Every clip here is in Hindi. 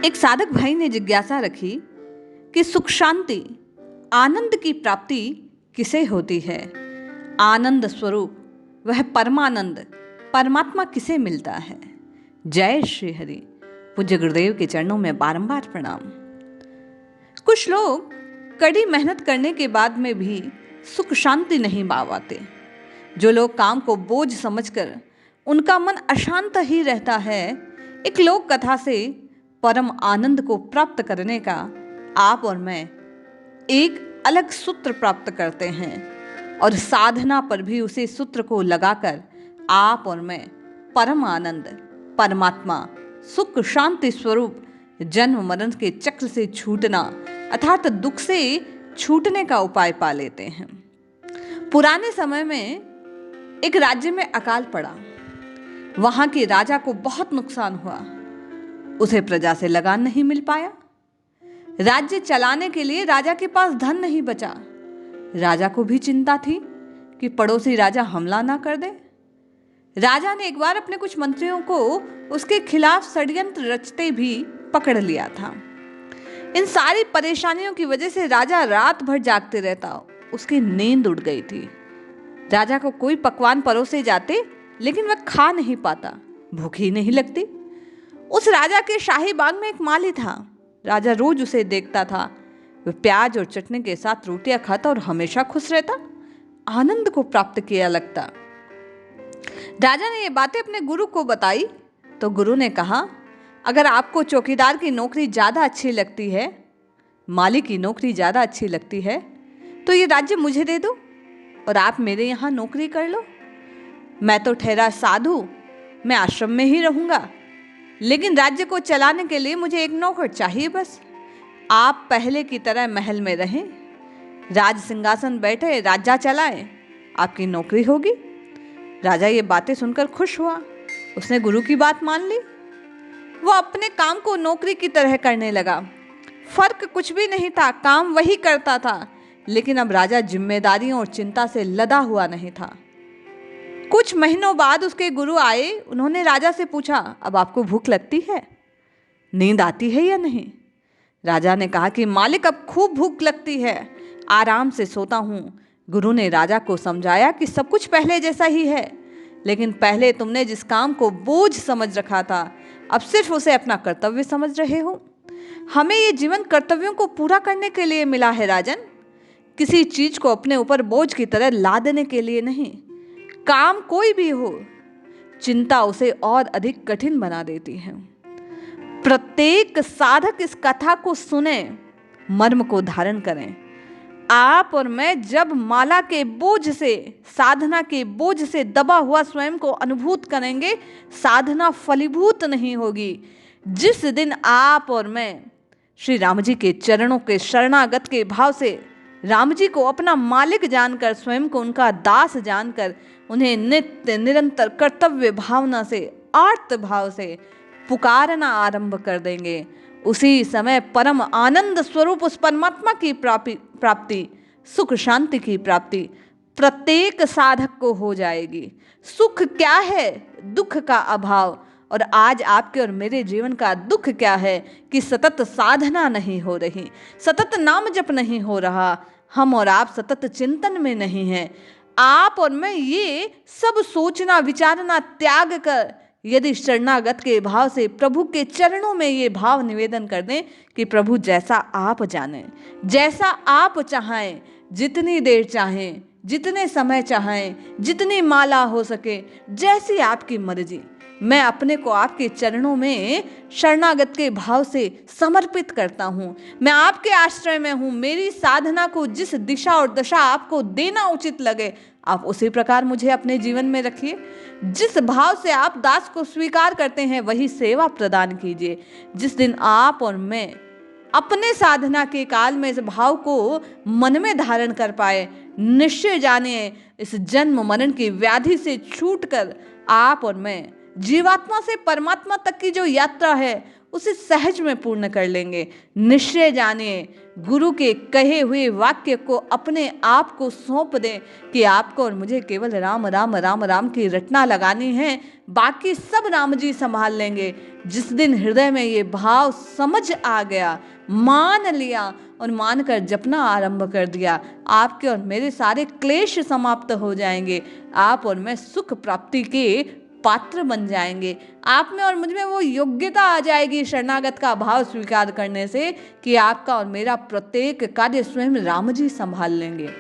एक साधक भाई ने जिज्ञासा रखी कि सुख शांति आनंद की प्राप्ति किसे होती है। आनंद स्वरूप वह परमानंद परमात्मा किसे मिलता है। जय श्री हरि। पूज्य गुरुदेव के चरणों में बारंबार प्रणाम। कुछ लोग कड़ी मेहनत करने के बाद में भी सुख शांति नहीं पा पाते। जो लोग काम को बोझ समझकर उनका मन अशांत ही रहता है, एक लोक कथा से परम आनंद को प्राप्त करने का आप और मैं एक अलग सूत्र प्राप्त करते हैं और साधना पर भी उसी सूत्र को लगाकर आप और मैं परम आनंद परमात्मा सुख शांति स्वरूप जन्म मरण के चक्र से छूटना अर्थात दुख से छूटने का उपाय पा लेते हैं। पुराने समय में एक राज्य में अकाल पड़ा। वहां के राजा को बहुत नुकसान हुआ। उसे प्रजा से लगान नहीं मिल पाया। राज्य चलाने के लिए राजा के पास धन नहीं बचा। राजा को भी चिंता थी कि पड़ोसी राजा हमला ना कर दे। राजा ने एक बार अपने कुछ मंत्रियों को उसके खिलाफ षड्यंत्र रचते भी पकड़ लिया था। इन सारी परेशानियों की वजह से राजा रात भर जागते रहता। उसकी नींद उड़ गई थी। राजा को कोई पकवान परोसे जाते लेकिन वह खा नहीं पाता, भूख ही नहीं लगती। उस राजा के शाही बाग में एक माली था। राजा रोज उसे देखता था। वह प्याज और चटनी के साथ रोटियां खाता और हमेशा खुश रहता, आनंद को प्राप्त किया लगता। राजा ने ये बातें अपने गुरु को बताई तो गुरु ने कहा, अगर आपको चौकीदार की नौकरी ज्यादा अच्छी लगती है, माली की नौकरी ज्यादा अच्छी लगती है, तो ये राज्य मुझे दे दो और आप मेरे यहाँ नौकरी कर लो। मैं तो ठहरा साधु, मैं आश्रम में ही रहूंगा, लेकिन राज्य को चलाने के लिए मुझे एक नौकर चाहिए बस। आप पहले की तरह महल में रहें, राज सिंहासन बैठे, राज्य चलाएं, आपकी नौकरी होगी। राजा ये बातें सुनकर खुश हुआ। उसने गुरु की बात मान ली। वो अपने काम को नौकरी की तरह करने लगा। फर्क कुछ भी नहीं था, काम वही करता था, लेकिन अब राजा जिम्मेदारियों और चिंता से लदा हुआ नहीं था। कुछ महीनों बाद उसके गुरु आए। उन्होंने राजा से पूछा, अब आपको भूख लगती है, नींद आती है या नहीं? राजा ने कहा कि मालिक, अब खूब भूख लगती है, आराम से सोता हूँ। गुरु ने राजा को समझाया कि सब कुछ पहले जैसा ही है, लेकिन पहले तुमने जिस काम को बोझ समझ रखा था, अब सिर्फ उसे अपना कर्तव्य समझ रहे हो। हमें ये जीवन कर्तव्यों को पूरा करने के लिए मिला है राजन, किसी चीज को अपने ऊपर बोझ की तरह ला देने के लिए नहीं। काम कोई भी हो, चिंता उसे और अधिक कठिन बना देती है। प्रत्येक साधक इस कथा को सुने, मर्म को धारण करें। आप और मैं जब माला के बोझ से, साधना के बोझ से दबा हुआ स्वयं को अनुभूत करेंगे, साधना फलीभूत नहीं होगी। जिस दिन आप और मैं श्री राम जी के चरणों के शरणागत के भाव से राम जी को अपना मालिक जानकर, स्वयं को उनका दास जानकर, उन्हें नित्य निरंतर कर्तव्य भावना से, आर्त भाव से पुकारना आरंभ कर देंगे, उसी समय परम आनंद स्वरूप उस परमात्मा की प्राप्ति, सुख शांति की प्राप्ति प्रत्येक साधक को हो जाएगी। सुख क्या है? दुख का अभाव। और आज आपके और मेरे जीवन का दुख क्या है कि सतत साधना नहीं हो रही, सतत नाम जप नहीं हो रहा, हम और आप सतत चिंतन में नहीं हैं। आप और मैं ये सब सोचना विचारना त्याग कर यदि शरणागत के भाव से प्रभु के चरणों में ये भाव निवेदन कर दें कि प्रभु जैसा आप जानें, जैसा आप चाहें, जितनी देर चाहें, जितने समय चाहें, जितनी माला हो सके, जैसी आपकी मर्जी, मैं अपने को आपके चरणों में शरणागत के भाव से समर्पित करता हूँ। मैं आपके आश्रय में हूँ। मेरी साधना को जिस दिशा और दशा आपको देना उचित लगे, आप उसी प्रकार मुझे अपने जीवन में रखिए। जिस भाव से आप दास को स्वीकार करते हैं, वही सेवा प्रदान कीजिए। जिस दिन आप और मैं अपने साधना के काल में इस भाव को मन में धारण कर पाए, निश्चय जाने इस जन्म मरण की व्याधि से छूटकर आप और मैं जीवात्मा से परमात्मा तक की जो यात्रा है, उसे सहज में पूर्ण कर लेंगे। निश्चय जानिए, गुरु के कहे हुए वाक्य को अपने आप को सौंप दें कि आपको और मुझे केवल राम राम राम राम की रटना लगानी है, बाकी सब राम जी संभाल लेंगे। जिस दिन हृदय में ये भाव समझ आ गया, मान लिया और मानकर जपना आरंभ कर दिया, आपके और मेरे सारे क्लेश समाप्त हो जाएंगे। आप और मैं सुख प्राप्ति के पात्र बन जाएंगे। आप में और मुझ में वो योग्यता आ जाएगी शरणागत का भाव स्वीकार करने से कि आपका और मेरा प्रत्येक कार्य स्वयं राम जी संभाल लेंगे।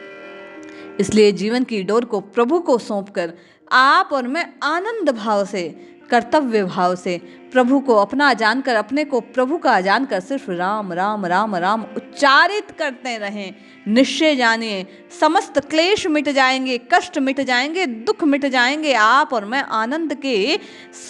इसलिए जीवन की डोर को प्रभु को सौंपकर आप और मैं आनंद भाव से, कर्तव्य भाव से प्रभु को अपना जानकर, अपने को प्रभु का जानकर सिर्फ राम राम राम राम उच्चारित करते रहें। निश्चय जानिए, समस्त क्लेश मिट जाएंगे, कष्ट मिट जाएंगे, दुख मिट जाएंगे। आप और मैं आनंद के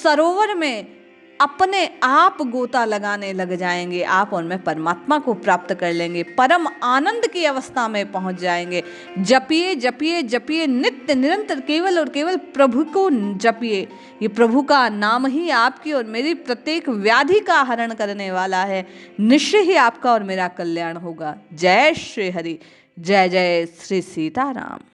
सरोवर में अपने आप गोता लगाने लग जाएंगे। आप और मैं परमात्मा को प्राप्त कर लेंगे, परम आनंद की अवस्था में पहुंच जाएंगे। जपिए जपिए जपिए नित्य निरंतर, केवल और केवल प्रभु को जपिए। ये प्रभु का नाम ही आपकी और मेरी प्रत्येक व्याधि का हरण करने वाला है। निश्चय ही आपका और मेरा कल्याण होगा। जय श्री हरि, जय जय श्री सीताराम।